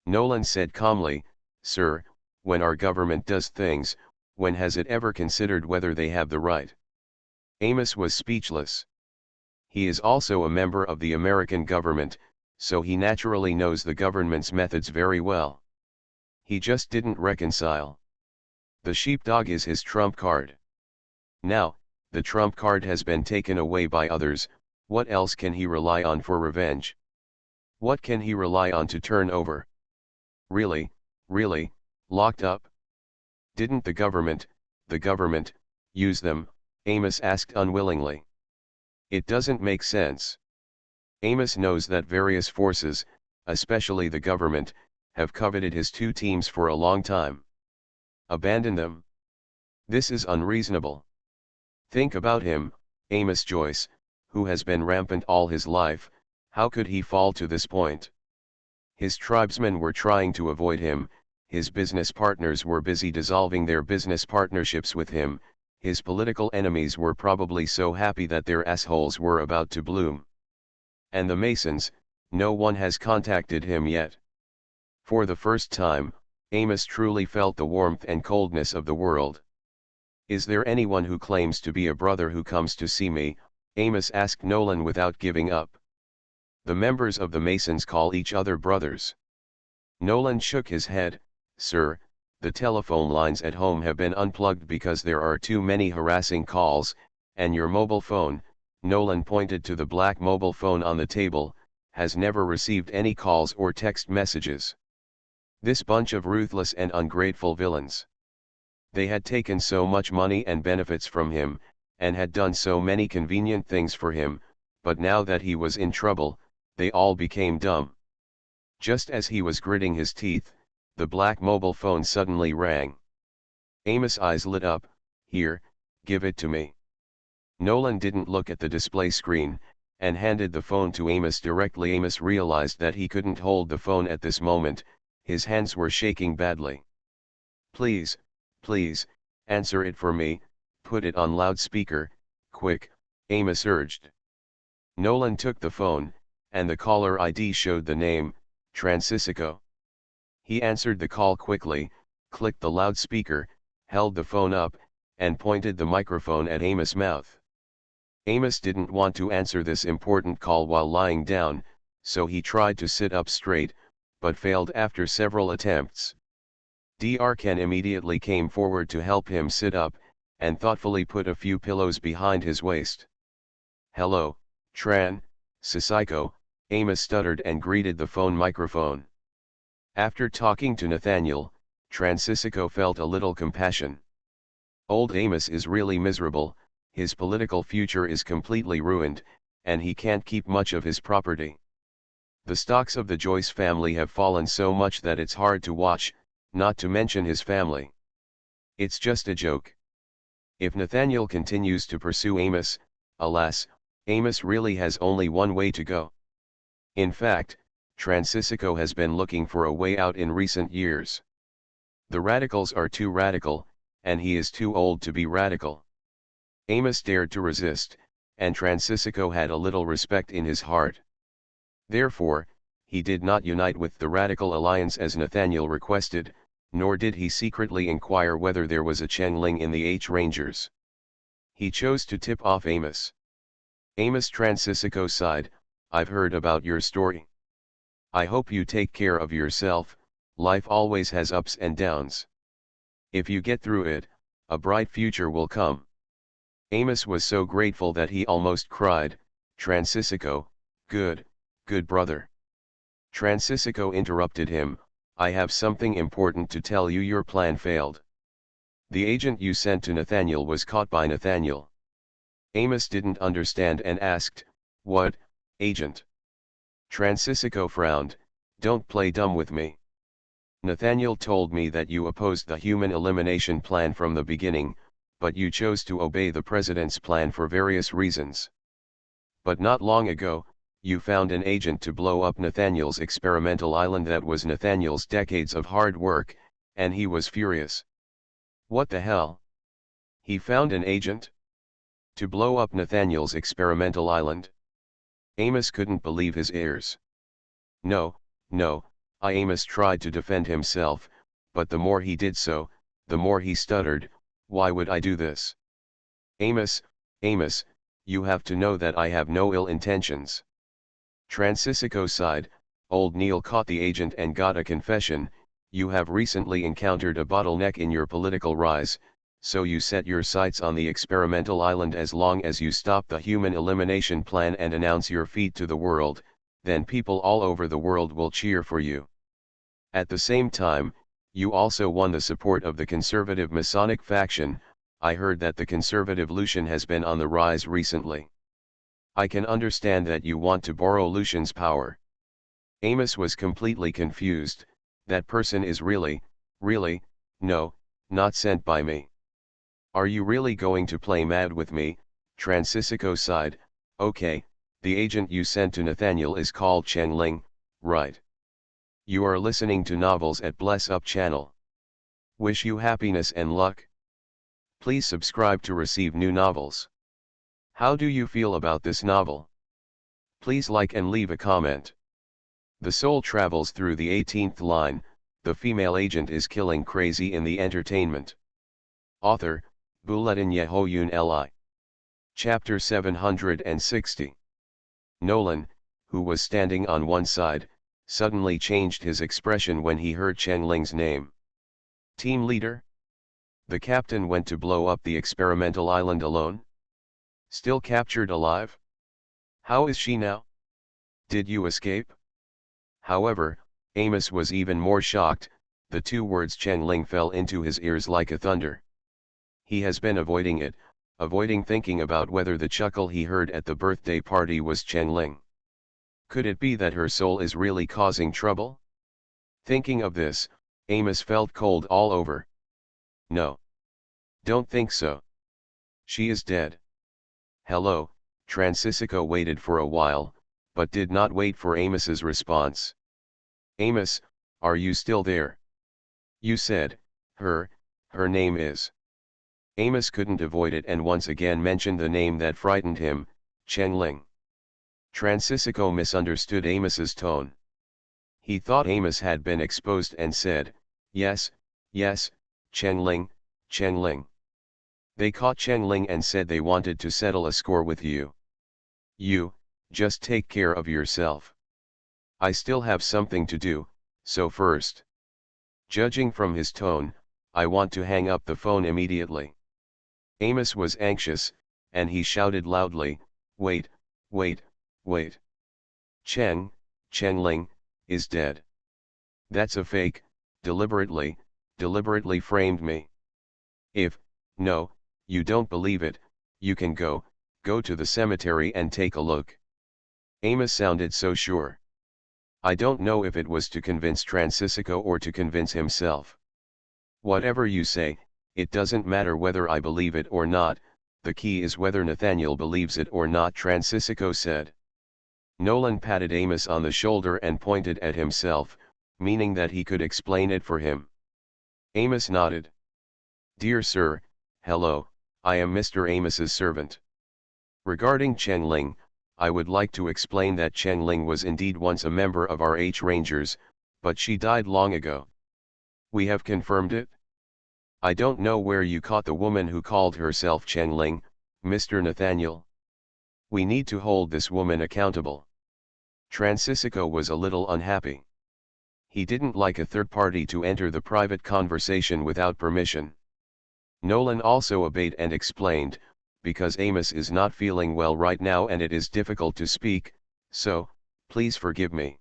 Nolan said calmly, "Sir, when our government does things, when has it ever considered whether they have the right? Amos was speechless. He is also a member of the American government, so he naturally knows the government's methods very well. He just didn't reconcile. The sheepdog is his trump card. Now, the trump card has been taken away by others. What else can he rely on for revenge? What can he rely on to turn over? Really, locked up? Didn't the government, use them? Amos asked unwillingly. It doesn't make sense. Amos knows that various forces, especially the government, have coveted his two teams for a long time. Abandon them? This is unreasonable. Think about him, Amos Joyce, who has been rampant all his life. How could he fall to this point? His tribesmen were trying to avoid him, his business partners were busy dissolving their business partnerships with him, his political enemies were probably so happy that their assholes were about to bloom. And the Masons, no one has contacted him yet. For the first time, Amos truly felt the warmth and coldness of the world. Is there anyone who claims to be a brother who comes to see me? Amos asked Nolan without giving up. The members of the Masons call each other brothers. Nolan shook his head. Sir, the telephone lines at home have been unplugged because there are too many harassing calls, and your mobile phone, Nolan pointed to the black mobile phone on the table, has never received any calls or text messages. This bunch of ruthless and ungrateful villains. They had taken so much money and benefits from him, and had done so many convenient things for him, but now that he was in trouble, they all became dumb. Just as he was gritting his teeth, the black mobile phone suddenly rang. Amos' eyes lit up. Here, give it to me. Nolan didn't look at the display screen, and handed the phone to Amos directly. Amos realized that he couldn't hold the phone at this moment, his hands were shaking badly. Please, answer it for me, put it on loudspeaker, quick, Amos urged. Nolan took the phone, and the caller ID showed the name, Transmigration. He answered the call quickly, clicked the loudspeaker, held the phone up, and pointed the microphone at Amos' mouth. Amos didn't want to answer this important call while lying down, so he tried to sit up straight, but failed after several attempts. Dr. Ken immediately came forward to help him sit up, and thoughtfully put a few pillows behind his waist. Hello, Transmigration, Amos stuttered and greeted the phone microphone. After talking to Nathaniel, Transmigration felt a little compassion. Old Amos is really miserable, his political future is completely ruined, and he can't keep much of his property. The stocks of the Joyce family have fallen so much that it's hard to watch, not to mention his family. It's just a joke. If Nathaniel continues to pursue Amos, alas, Amos really has only one way to go. In fact, Transmigration has been looking for a way out in recent years. The radicals are too radical, and he is too old to be radical. Amos dared to resist, and Transmigration had a little respect in his heart. Therefore, he did not unite with the Radical Alliance as Nathaniel requested, nor did he secretly inquire whether there was a Chengling in the H Rangers. He chose to tip off Amos. Transmigration sighed, I've heard about your story. I hope you take care of yourself, life always has ups and downs. If you get through it, a bright future will come. Amos was so grateful that he almost cried. Transmigration, good brother. Transmigration interrupted him, I have something important to tell you. Your plan failed. The agent you sent to Nathaniel was caught by Nathaniel. Amos didn't understand and asked, what, agent? Transmigration frowned, don't play dumb with me. Nathaniel told me that you opposed the human elimination plan from the beginning, but you chose to obey the president's plan for various reasons. But not long ago, you found an agent to blow up Nathaniel's experimental island. That was Nathaniel's decades of hard work, and he was furious. What the hell? He found an agent? To blow up Nathaniel's experimental island? Amos couldn't believe his ears. No, Amos tried to defend himself, but the more he did so, the more he stuttered, "Why would I do this? Amos, Amos, you have to know that I have no ill intentions." Francisco sighed. Old Neil caught the agent and got a confession. "You have recently encountered a bottleneck in your political rise, so you set your sights on the experimental island. As long as you stop the human elimination plan and announce your feat to the world, then people all over the world will cheer for you. At the same time, you also won the support of the conservative Masonic faction. I heard that the conservative Lucian has been on the rise recently. I can understand that you want to borrow Lucian's power." Amos was completely confused. "That person is really, no, not sent by me." "Are you really going to play mad with me?" Francisco sighed. "Okay, the agent you sent to Nathaniel is called Chen Ling, right? You are listening to Novels at Bless Up channel. Wish you happiness and luck. Please subscribe to receive new novels. How do you feel about this novel? Please like and leave a comment." The soul travels through the 18th line. The female agent is killing crazy in the entertainment. Author, Bulletin Yehoyun Li. Chapter 760. Nolan, who was standing on one side, suddenly changed his expression when he heard Chen Ling's name. "Team leader? The captain went to blow up the experimental island alone? Still captured alive? How is she now? Did you escape?" However, Amos was even more shocked. The two words Chen Ling fell into his ears like a thunder. He has been avoiding it, avoiding thinking about whether the chuckle he heard at the birthday party was Chen Ling. Could it be that her soul is really causing trouble? Thinking of this, Amos felt cold all over. "No. Don't think so. She is dead." "Hello." Francisco waited for a while, but did not wait for Amos's response. "Amos, are you still there? You said, her name is..." Amos couldn't avoid it and once again mentioned the name that frightened him, Chen Ling. Francisco misunderstood Amos's tone. He thought Amos had been exposed and said, yes, Chen Ling. "They caught Chen Ling and said they wanted to settle a score with you. You, just take care of yourself. I still have something to do, so first." Judging from his tone, I want to hang up the phone immediately. Amos was anxious, and he shouted loudly, wait. Chen Ling, is dead. That's a fake, deliberately framed me. No, you don't believe it, you can go to the cemetery and take a look. Amos sounded so sure. I don't know if it was to convince Francisco or to convince himself. Whatever you say, it doesn't matter whether I believe it or not, the key is whether Nathaniel believes it or not, Francisco said. Nolan patted Amos on the shoulder and pointed at himself, meaning that he could explain it for him. Amos nodded. Dear sir, hello, I am Mr. Amos's servant. Regarding Chen Ling, I would like to explain that Chen Ling was indeed once a member of our Rangers, but she died long ago. We have confirmed it. I don't know where you caught the woman who called herself Chen Ling, Mr. Nathaniel. We need to hold this woman accountable. Francisco was a little unhappy. He didn't like a third party to enter the private conversation without permission. Nolan also obeyed and explained, because Amos is not feeling well right now and it is difficult to speak, so, please forgive me.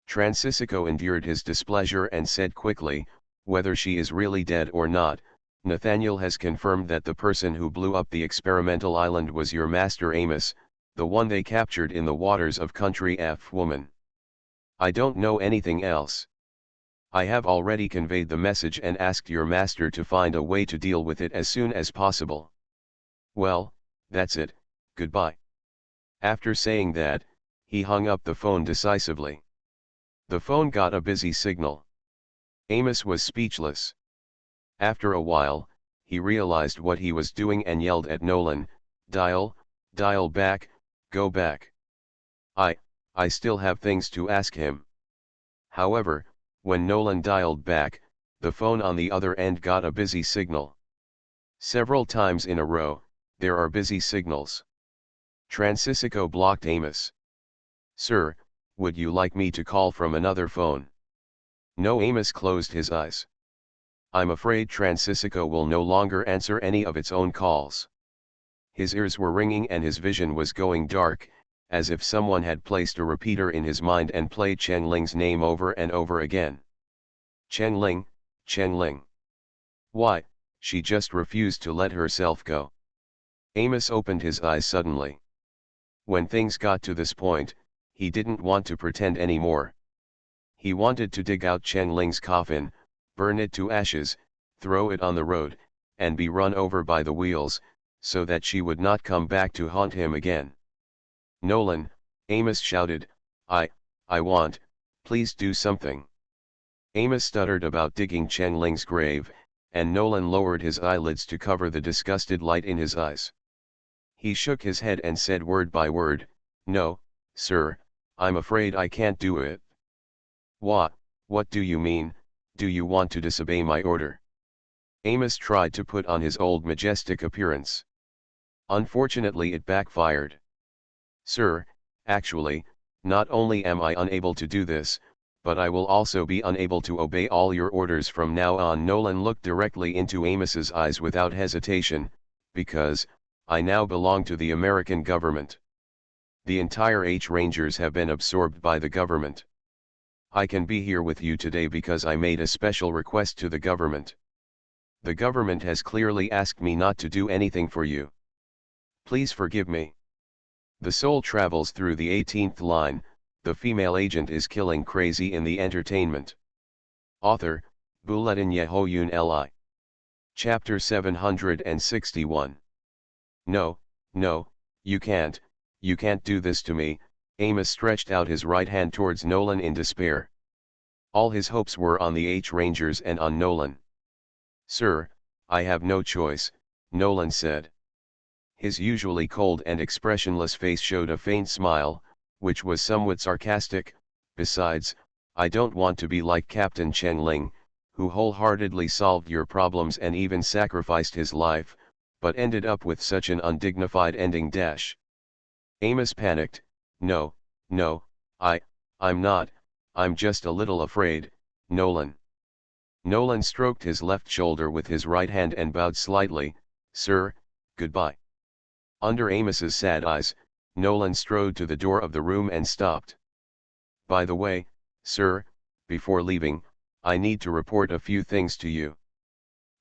Francisco endured his displeasure and said quickly, whether she is really dead or not, Nathaniel has confirmed that the person who blew up the experimental island was your master Amos, the one they captured in the waters of Country F Woman. I don't know anything else. I have already conveyed the message and asked your master to find a way to deal with it as soon as possible. Well, that's it, goodbye. After saying that, he hung up the phone decisively. The phone got a busy signal. Amos was speechless. After a while, he realized what he was doing and yelled at Nolan, dial back, go back. I still have things to ask him. However, when Nolan dialed back, The phone on the other end got a busy signal. Several times in a row, there are busy signals. Francisco blocked Amos. "Sir, would you like me to call from another phone?" No. Amos closed his eyes. "I'm afraid Francisco will no longer answer any of its own calls." His ears were ringing and his vision was going dark, as if someone had placed a repeater in his mind and played Chen Ling's name over and over again. Chen Ling, Chen Ling. Why, she just refused to let herself go. Amos opened his eyes suddenly. When things got to this point, he didn't want to pretend anymore. He wanted to dig out Chen Ling's coffin, burn it to ashes, throw it on the road, and be run over by the wheels, so that she would not come back to haunt him again. "Nolan," Amos shouted, I want, please do something." Amos stuttered about digging Chen Ling's grave, and Nolan lowered his eyelids to cover the disgusted light in his eyes. He shook his head and said word by word, "No, sir, I'm afraid I can't do it." What do you mean? Do you want to disobey my order?" Amos tried to put on his old majestic appearance. Unfortunately it backfired. "Sir, actually, not only am I unable to do this, but I will also be unable to obey all your orders from now on." Nolan looked directly into Amos's eyes without hesitation, "because, I now belong to the American government. The entire Rangers have been absorbed by the government. I can be here with you today because I made a special request to the government. The government has clearly asked me not to do anything for you. Please forgive me. The soul travels through the 18th line, the female agent is killing crazy in the entertainment." Author, Buletin Yehoyun Li. Chapter 761. No, you can't do this to me." Amos stretched out his right hand towards Nolan in despair. All his hopes were on the Rangers and on Nolan. "Sir, I have no choice," Nolan said. His usually cold and expressionless face showed a faint smile, which was somewhat sarcastic. "Besides, I don't want to be like Captain Chen Ling, who wholeheartedly solved your problems and even sacrificed his life, but ended up with such an undignified ending." Amos panicked. No, I'm not, I'm just a little afraid, Nolan." Nolan stroked his left shoulder with his right hand and bowed slightly. "Sir, goodbye." Under Amos's sad eyes, Nolan strode to the door of the room and stopped. "By the way, sir, before leaving, I need to report a few things to you.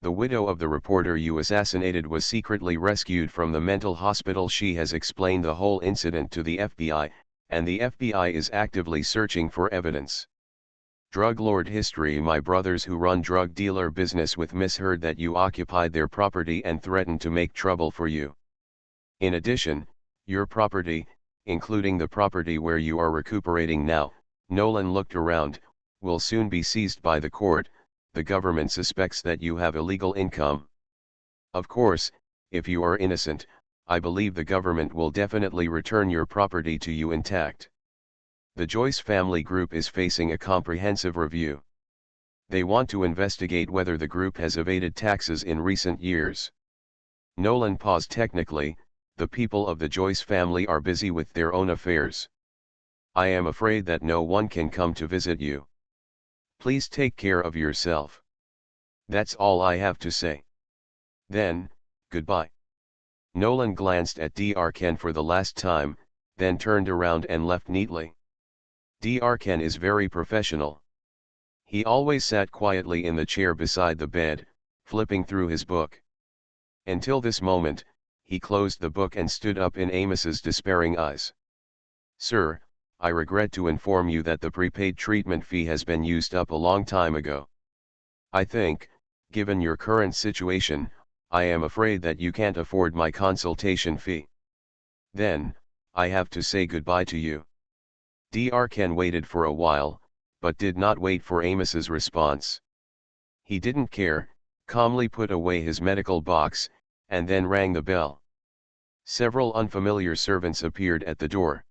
The widow of the reporter you assassinated was secretly rescued from the mental hospital. She has explained the whole incident to the FBI, and the FBI is actively searching for evidence. Drug lord history: my brothers who run drug dealer business with misheard that you occupied their property and threatened to make trouble for you. In addition, your property, including the property where you are recuperating now," Nolan looked around, "will soon be seized by the court. The government suspects that you have illegal income. Of course, if you are innocent, I believe the government will definitely return your property to you intact. The Joyce family group is facing a comprehensive review. They want to investigate whether the group has evaded taxes in recent years." Nolan paused. "Technically, the people of the Joyce family are busy with their own affairs. I am afraid that no one can come to visit you. Please take care of yourself. That's all I have to say. Then, goodbye." Nolan glanced at Dr. Ken for the last time, then turned around and left neatly. Dr. Ken is very professional. He always sat quietly in the chair beside the bed, flipping through his book. Until this moment, he closed the book and stood up in Amos's despairing eyes. "Sir, I regret to inform you that the prepaid treatment fee has been used up a long time ago. I think, given your current situation, I am afraid that you can't afford my consultation fee. Then, I have to say goodbye to you." Dr. Ken waited for a while, but did not wait for Amos's response. He didn't care, calmly put away his medical box, and then rang the bell. Several unfamiliar servants appeared at the door.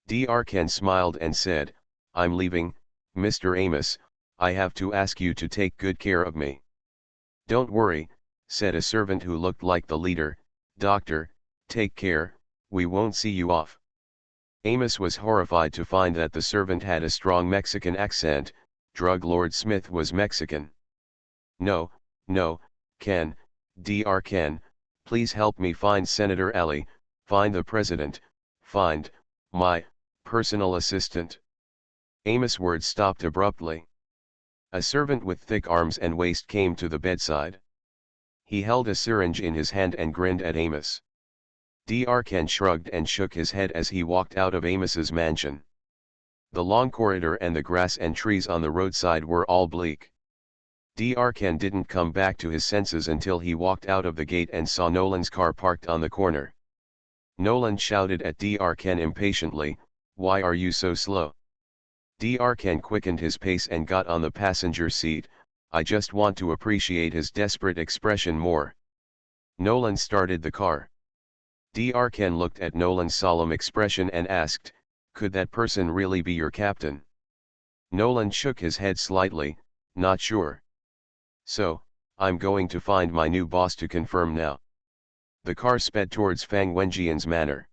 Dr. Ken smiled and said, "I'm leaving, Mr. Amos. I have to ask you to take good care of me. Don't worry, said a servant who looked like the leader, Doctor, take care, we won't see you off. Amos was horrified to find that the servant had a strong Mexican accent. Drug Lord Smith was Mexican. No, no, Ken, Dr. Ken, please help me find Senator Ellie, find the president, find my personal assistant. Amos' words stopped abruptly. A servant with thick arms and waist came to the bedside. He held a syringe in his hand and grinned at Amos. Dr. Ken shrugged and shook his head as he walked out of Amos's mansion. The long corridor and the grass and trees on the roadside were all bleak. Dr. Ken didn't come back to his senses until he walked out of the gate and saw Nolan's car parked on the corner. Nolan shouted at Dr. Ken impatiently, "Why are you so slow?" Dr. Ken quickened his pace and got on the passenger seat. "I just want to appreciate his desperate expression more." Nolan started the car. Dr. Ken looked at Nolan's solemn expression and asked, "Could that person really be your captain?" Nolan shook his head slightly, "Not sure. So, I'm going to find my new boss to confirm now." The car sped towards Fang Wenjian's manor.